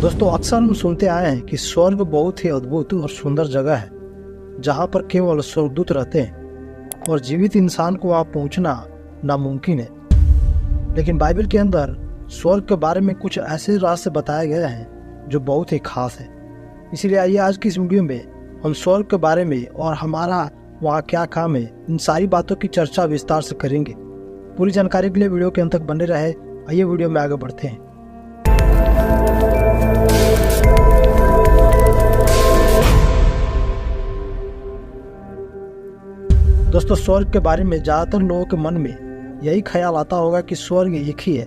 दोस्तों, अक्सर हम सुनते आए हैं कि स्वर्ग बहुत ही अद्भुत और सुंदर जगह है जहाँ पर केवल स्वर्गदूत रहते हैं और जीवित इंसान को वहाँ पहुँचना नामुमकिन है। लेकिन बाइबल के अंदर स्वर्ग के बारे में कुछ ऐसे रहस्य बताए गए हैं जो बहुत ही खास है। इसीलिए आइए आज की इस वीडियो में हम स्वर्ग के बारे में और हमारा वहाँ क्या काम है, इन सारी बातों की चर्चा विस्तार से करेंगे। पूरी जानकारी के लिए वीडियो के अंत तक बने रहे। आइए वीडियो में आगे बढ़ते हैं। दोस्तों, स्वर्ग के बारे में ज्यादातर लोगों के मन में यही ख्याल आता होगा कि स्वर्ग एक ही है,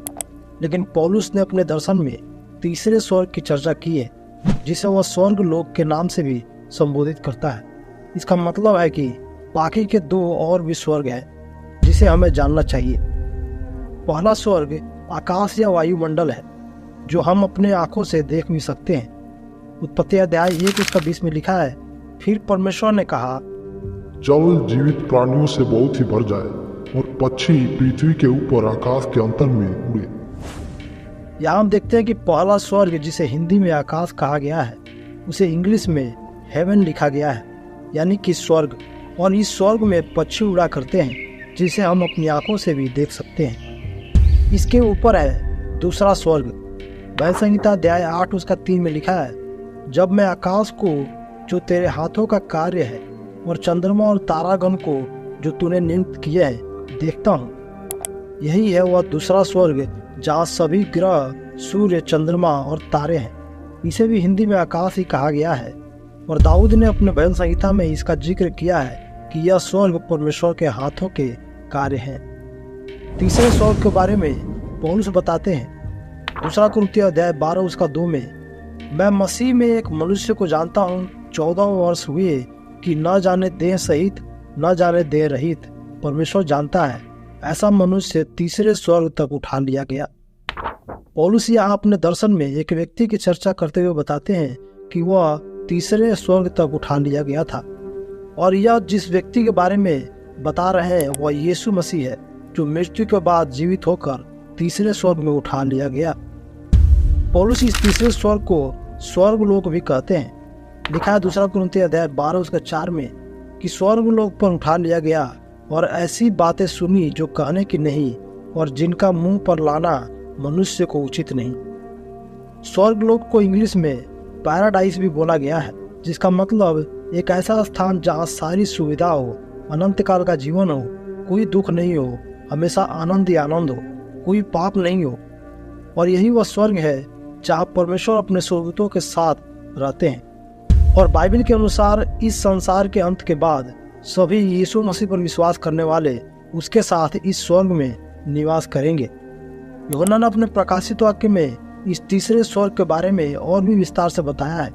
लेकिन पौलुस ने अपने दर्शन में तीसरे स्वर्ग की चर्चा की है, जिसे वह स्वर्ग लोक के नाम से भी संबोधित करता है। इसका मतलब है कि बाकी के दो और भी स्वर्ग हैं जिसे हमें जानना चाहिए। पहला स्वर्ग आकाश या वायुमंडल है, जो हम अपने आंखों से देख भी सकते हैं। उत्पत्ति अध्याय 1:20 में लिखा है, फिर परमेश्वर ने कहा, जल जीवित प्राणियों से बहुत ही भर जाए और पक्षी पृथ्वी के ऊपर आकाश के अंतर में उड़े। यहाँ हम देखते हैं कि पहला स्वर्ग, जिसे हिंदी में आकाश कहा गया है, उसे इंग्लिश में हेवन लिखा गया है, यानी कि स्वर्ग। और इस स्वर्ग में पक्षी उड़ा करते हैं, जिसे हम अपनी आंखों से भी देख सकते हैं। इसके ऊपर है दूसरा स्वर्ग। बैल संहिता अध्याय 8:3 में लिखा है, जब मैं आकाश को जो तेरे हाथों का कार्य है और चंद्रमा और तारागण को जो तूने नियुक्त किए हैं देखता हूँ। यही है वह दूसरा स्वर्ग जहाँ सभी ग्रह, सूर्य, चंद्रमा और तारे हैं। इसे भी हिंदी में आकाश ही कहा गया है। और दाऊद ने अपने भजन संहिता में इसका जिक्र किया है कि यह स्वर्ग परमेश्वर के हाथों के कार्य हैं। तीसरे स्वर्ग के बारे में पौलुस बताते हैं, दूसरा कुरिन्थियों अध्याय 12:2 में, मैं मसीह में एक मनुष्य को जानता हूँ, 14 वर्ष हुए कि न जाने देह सहित न जाने देह रहित परमेश्वर जानता है, ऐसा मनुष्य तीसरे स्वर्ग तक उठा लिया गया। पौलुस यहाँ अपने दर्शन में एक व्यक्ति की चर्चा करते हुए बताते हैं कि वह तीसरे स्वर्ग तक उठा लिया गया था। और यह जिस व्यक्ति के बारे में बता रहे हैं वह यीशु मसीह है, जो मृत्यु के बाद जीवित होकर तीसरे स्वर्ग में उठा लिया गया। पौलुस इस तीसरे स्वर्ग को स्वर्ग लोक भी कहते हैं। लिखा है दूसरा कुरिन्थियों अध्याय 12:4 में कि स्वर्ग लोक पर उठा लिया गया और ऐसी बातें सुनी जो कहने की नहीं और जिनका मुंह पर लाना मनुष्य को उचित नहीं। स्वर्ग लोक को इंग्लिश में पैराडाइज भी बोला गया है, जिसका मतलब एक ऐसा स्थान जहाँ सारी सुविधा हो, अनंत काल का जीवन हो, कोई दुख नहीं हो, हमेशा आनंद ही आनंद हो, कोई पाप नहीं हो। और यही वह स्वर्ग है जहाँ परमेश्वर अपने स्वर्गदूतों के साथ रहते हैं। और बाइबल के अनुसार इस संसार के अंत के बाद सभी यीशु मसीह पर विश्वास करने वाले उसके साथ इस स्वर्ग में निवास करेंगे। यूहन्ना ने अपने प्रकाशित वाक्य में इस तीसरे स्वर्ग के बारे में और भी विस्तार से बताया है,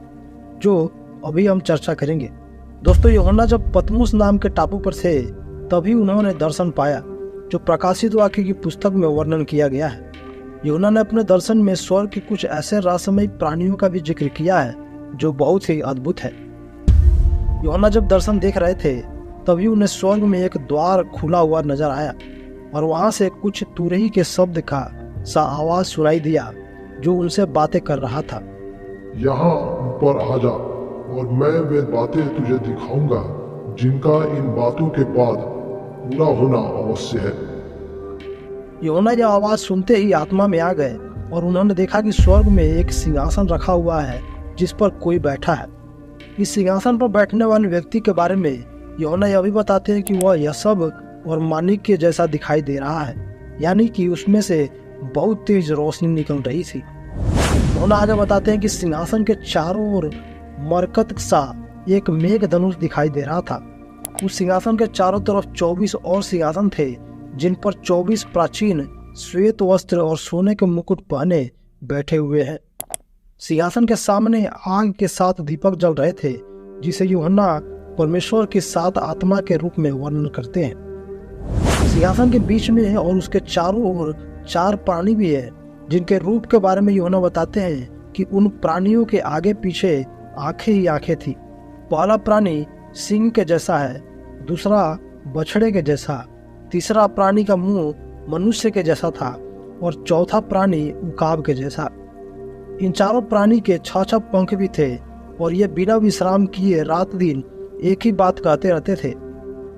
जो अभी हम चर्चा करेंगे। दोस्तों, यूहन्ना जब पतमुस नाम के टापू पर थे तभी उन्होंने दर्शन पाया, जो प्रकाशित वाक्य की पुस्तक में वर्णन किया गया है। यूहन्ना ने अपने दर्शन में स्वर्ग के कुछ ऐसे रहस्यमयी प्राणियों का भी जिक्र किया है जो बहुत ही अद्भुत है। यूहन्ना जब दर्शन देख रहे थे तभी उन्हें स्वर्ग में एक द्वार खुला हुआ नजर आया और वहां से कुछ तुरही के शब्द का सा आवाज सुनाई दिया, जो उनसे बातें कर रहा था। यहाँ ऊपर आ जा और मैं वे बातें तुझे दिखाऊंगा जिनका इन बातों के बाद पूरा होना अवश्य है। यूहन्ना यह आवाज सुनते ही आत्मा में आ गए और उन्होंने देखा कि स्वर्ग में एक सिंहासन रखा हुआ है जिस पर कोई बैठा है। इस सिंहासन पर बैठने वाले व्यक्ति के बारे में यूहन्ना यह भी बताते हैं कि वह यशब और मानिक के जैसा दिखाई दे रहा है, यानी कि उसमें से बहुत तेज रोशनी निकल रही थी। यूहन्ना आगे बताते हैं कि सिंहासन के चारों ओर मरकत सा एक मेघ धनुष दिखाई दे रहा था। उस सिंहासन के चारों तरफ 24 और सिंहासन थे, जिन पर 24 प्राचीन श्वेत वस्त्र और सोने के मुकुट पहने बैठे हुए हैं। सिंहासन के सामने आग के 7 दीपक जल रहे थे, जिसे यूहन्ना परमेश्वर की 7 आत्मा के रूप में वर्णन करते हैं। सिंहासन के बीच में और उसके चारों ओर 4 प्राणी भी है, जिनके रूप के बारे में यूहन्ना बताते हैं कि उन प्राणियों के आगे पीछे आंखें ही आंखें थी। पहला प्राणी सिंह के जैसा है, दूसरा बछड़े के जैसा, तीसरा प्राणी का मुंह मनुष्य के जैसा था और चौथा प्राणी उकाब के जैसा। इन चारों प्राणी के 6 पंख भी थे और ये बिना विश्राम किए रात दिन एक ही बात कहते रहते थे,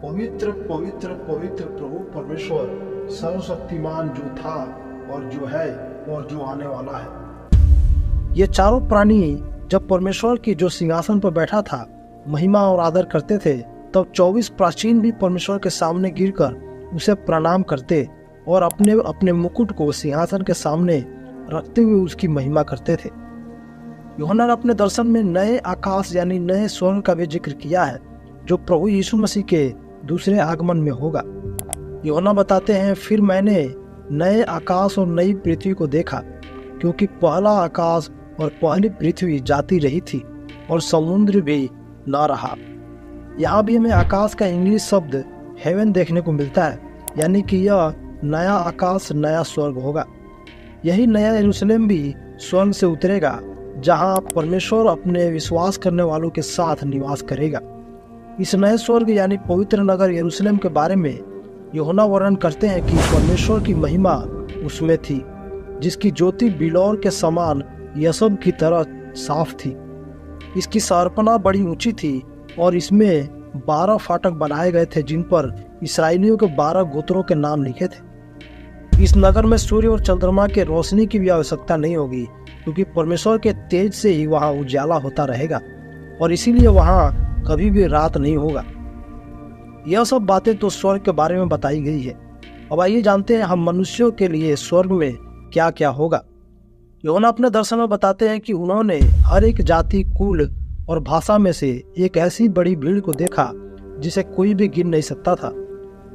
पवित्र पवित्र पवित्र प्रभु परमेश्वर सर्वशक्तिमान, जो था और जो है और जो आने वाला है। ये चारों प्राणी जब परमेश्वर की जो सिंहासन पर बैठा था महिमा और आदर करते थे, तब 24 प्राचीन भी परमेश्वर के सामने गिरकर उसे प्रणाम करते और अपने अपने मुकुट को सिंहासन के सामने रखते हुए उसकी महिमा करते थे। यूहन्ना ने अपने दर्शन में नए आकाश यानी नए स्वर्ग का भी जिक्र किया है, जो प्रभु यीशु मसीह के दूसरे आगमन में होगा। यूहन्ना बताते हैं, फिर मैंने नए आकाश और नई पृथ्वी को देखा, क्योंकि पहला आकाश और पहली पृथ्वी जाती रही थी और समुद्र भी न रहा। यहाँ भी हमें आकाश का इंग्लिश शब्द हेवन देखने को मिलता है, यानी कि यह नया आकाश नया स्वर्ग होगा। यही नया यरूशलेम भी स्वर्ग से उतरेगा, जहाँ परमेश्वर अपने विश्वास करने वालों के साथ निवास करेगा। इस नए स्वर्ग यानी पवित्र नगर यरूशलेम के बारे में यूहन्ना वर्णन करते हैं कि परमेश्वर की महिमा उसमें थी, जिसकी ज्योति बिलौर के समान यशब की तरह साफ थी। इसकी शहरपनाह बड़ी ऊंची थी और इसमें 12 फाटक बनाए गए थे, जिन पर इस्राएलियों के 12 गोत्रों के नाम लिखे थे। इस नगर में सूर्य और चंद्रमा के रोशनी की भी आवश्यकता नहीं होगी, क्योंकि परमेश्वर के तेज से ही वहाँ उजाला होता रहेगा और इसीलिए वहाँ कभी भी रात नहीं होगा। यह सब बातें तो स्वर्ग के बारे में बताई गई है। अब आइए जानते हैं हम मनुष्यों के लिए स्वर्ग में क्या क्या होगा। यूहन्ना अपने दर्शन में बताते हैं कि उन्होंने हर एक जाति, कुल और भाषा में से एक ऐसी बड़ी भीड़ को देखा जिसे कोई भी गिन नहीं सकता था।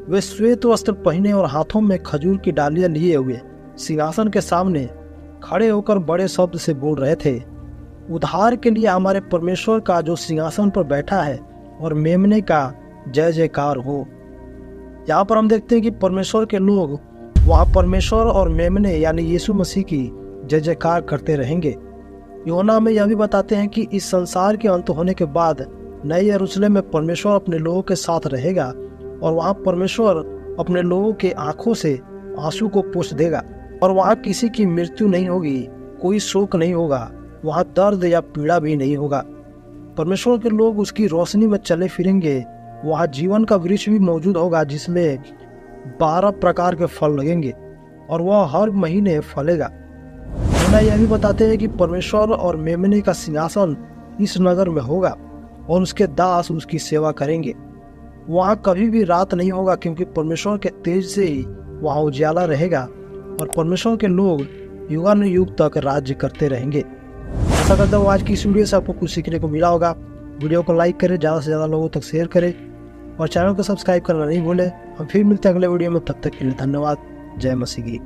वे श्वेत वस्त्र पहने और हाथों में खजूर की डालियां लिए हुए सिंहासन के सामने खड़े होकर बड़े शब्द से बोल रहे थे, उद्धार के लिए हमारे परमेश्वर का जो सिंहासन पर बैठा है और मेमने का जय जयकार हो। यहाँ पर हम देखते हैं कि परमेश्वर के लोग वहाँ परमेश्वर और मेमने यानी यीशु मसीह की जय जयकार करते रहेंगे। यूहन्ना में यह भी बताते हैं कि इस संसार के अंत होने के बाद नए यरूशलेम में परमेश्वर अपने लोगों के साथ रहेगा और वहाँ परमेश्वर अपने लोगों के आंखों से आंसू को पोंछ देगा और वहाँ किसी की मृत्यु नहीं होगी, कोई शोक नहीं होगा, वहाँ दर्द या पीड़ा भी नहीं होगा। परमेश्वर के लोग उसकी रोशनी में चले फिरेंगे। वहाँ जीवन का वृक्ष भी मौजूद होगा, जिसमें 12 प्रकार के फल लगेंगे और वह हर महीने फलेगा। यह भी बताते हैं कि परमेश्वर और मेमने का सिंहासन इस नगर में होगा और उसके दास उसकी सेवा करेंगे। वहाँ कभी भी रात नहीं होगा, क्योंकि परमेश्वर के तेज से ही वहाँ उजाला रहेगा और परमेश्वर के लोग युगानुयुग तक राज्य करते रहेंगे। ऐसा करते हुए आज की इस वीडियो से आपको कुछ सीखने को मिला होगा। वीडियो को लाइक करें, ज़्यादा से ज़्यादा लोगों तक शेयर करें और चैनल को सब्सक्राइब करना नहीं भूलें। हम फिर मिलते हैं अगले वीडियो में, तब तक के लिए धन्यवाद। जय मसीह की।